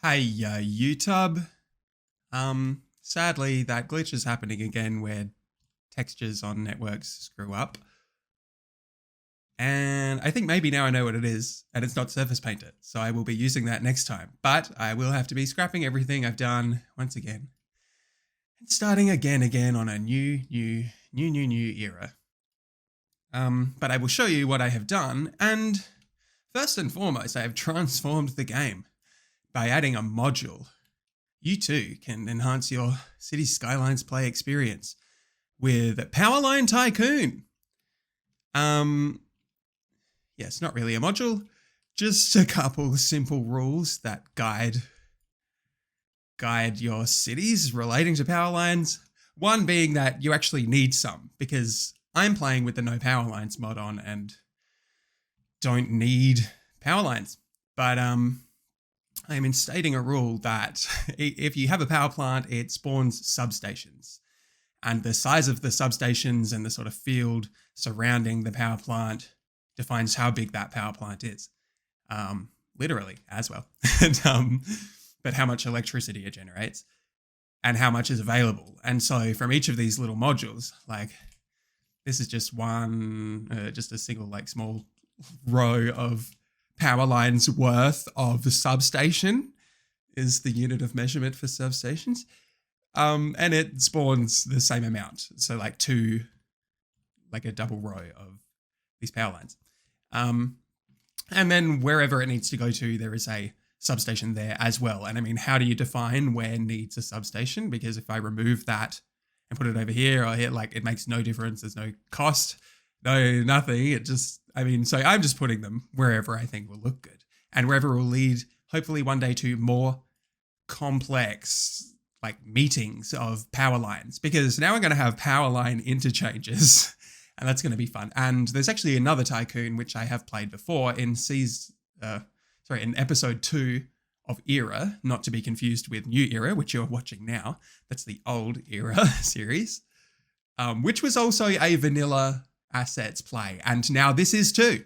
Hey, YouTube. Sadly, that glitch is happening again where textures on networks screw up. And I think maybe now I know what it is, and it's not Surface Painter, so I will be using that next time. But I will have to be scrapping everything I've done once again. And starting again on a new era. But I will show you what I have done, and first and foremost, I have transformed the game by adding a module. You too can enhance your City Skylines play experience with Powerline Tycoon. It's not really a module, just a couple simple rules that guide your cities relating to power lines. One being that you actually need some, because I'm playing with the no power lines mod on and don't need power lines. But I'm instating a rule that if you have a power plant, it spawns substations. And the size of the substations and the sort of field surrounding the power plant defines how big that power plant is. Literally as well. But how much electricity it generates and how much is available. And so from each of these little modules, like this is just just a single like small row of power lines worth of the substation is the unit of measurement for substations. And it spawns the same amount. So like a double row of these power lines. And then wherever it needs to go to, there is a substation there as well. And I mean, how do you define where needs a substation? Because if I remove that and put it over here or here, like it makes no difference. There's no cost, no nothing. So I'm just putting them wherever I think will look good and wherever will lead hopefully one day to more complex like meetings of power lines, because now we're going to have power line interchanges and that's going to be fun. And there's actually another tycoon, which I have played before in episode 2 of Era, not to be confused with New Era, which you're watching now. That's the old Era series, which was also a vanilla assets play. And now this is too.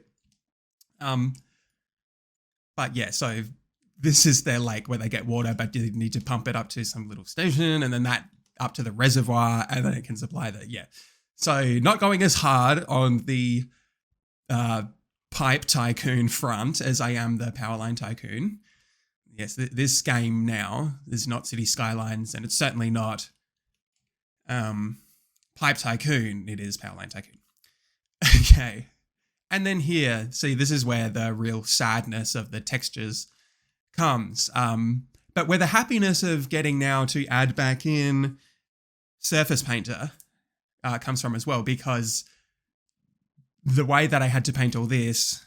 But yeah, so this is their lake where they get water, but you need to pump it up to some little station and then that up to the reservoir and then it can supply that. Yeah. So not going as hard on the pipe tycoon front as I am the Powerline Tycoon. Yes, this game now is not City Skylines and it's certainly not Pipe Tycoon. It is Powerline Tycoon. Okay. And then here, see, this is where the real sadness of the textures comes. But where the happiness of getting now to add back in Surface Painter comes from as well, because the way that I had to paint all this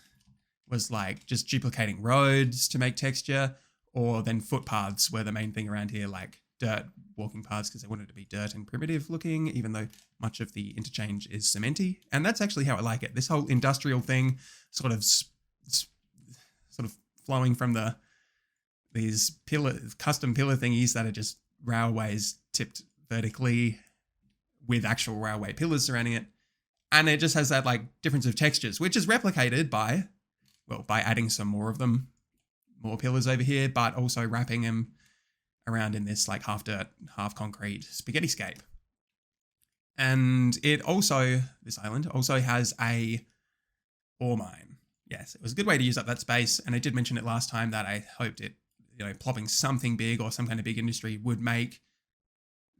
was like just duplicating roads to make texture, or then footpaths were the main thing around here, like dirt walking paths, because I wanted it to be dirt and primitive looking, even though much of the interchange is cementy. And that's actually how I like it. This whole industrial thing sort of flowing from these custom pillar thingies that are just railways tipped vertically with actual railway pillars surrounding it. And it just has that like difference of textures, which is replicated by adding some more of them, more pillars over here, but also wrapping them around in this like half dirt, half concrete spaghetti scape. And this island also has a ore mine. Yes, it was a good way to use up that space. And I did mention it last time that I hoped it, plopping something big or some kind of big industry would make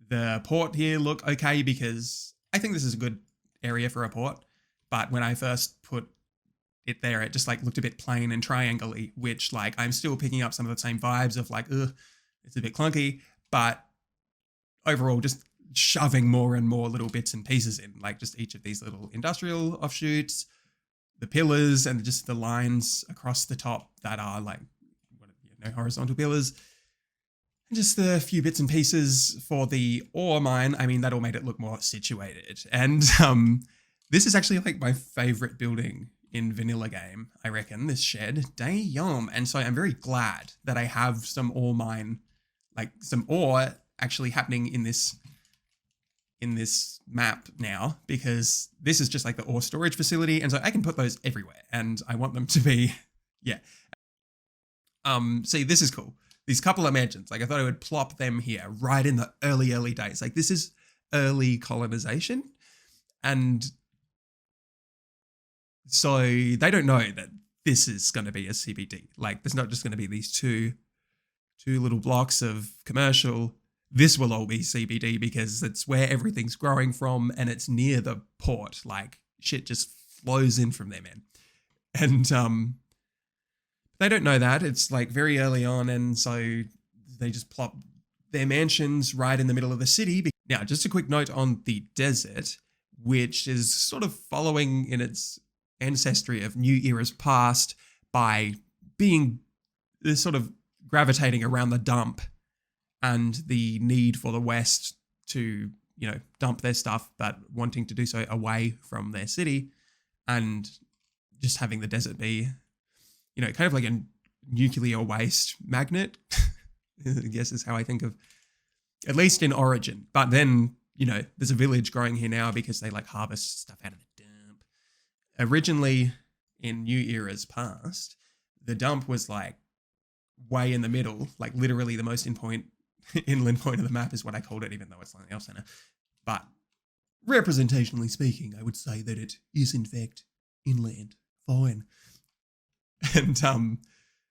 the port here look okay, because I think this is a good area for a port. But when I first put it there, it just like looked a bit plain and triangle-y, which like I'm still picking up some of the same vibes of like, it's a bit clunky, but overall just shoving more and more little bits and pieces in, like just each of these little industrial offshoots, the pillars and just the lines across the top that are like no horizontal pillars, and just the few bits and pieces for the ore mine. I mean, that all made it look more situated. And this is actually like my favorite building in vanilla game, I reckon, this shed. Damn. And so I'm very glad that I have some ore mine, like some ore actually happening in this map now, because this is just like the ore storage facility. And so I can put those everywhere and I want them to be, yeah. See, this is cool. these couple of mansions. Like I thought I would plop them here right in the early days. Like this is early colonization. And so they don't know that this is going to be a CBD. Like there's not just going to be these two little blocks of commercial. This will all be CBD because it's where everything's growing from and it's near the port. Like shit just flows in from there, man. And they don't know that. It's like very early on, and so they just plop their mansions right in the middle of the city. Now, just a quick note on the desert, which is sort of following in its ancestry of New Era's past by being sort of gravitating around the dump and the need for the West to, you know, dump their stuff, but wanting to do so away from their city, and just having the desert be, you know, kind of like a nuclear waste magnet, I guess is how I think of, at least in origin. But then, you know, there's a village growing here now because they like harvest stuff out of the dump. Originally, in New Era's past, the dump was like way in the middle, like literally the most inland point of the map is what I called it, even though it's something else center. But representationally speaking, I would say that it is in fact inland. Fine. And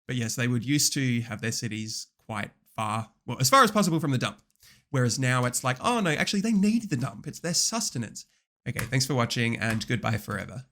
but yes, they would used to have their cities quite far, well, as far as possible from the dump. Whereas now it's like, oh no, actually they need the dump. It's their sustenance. Okay, thanks for watching and goodbye forever.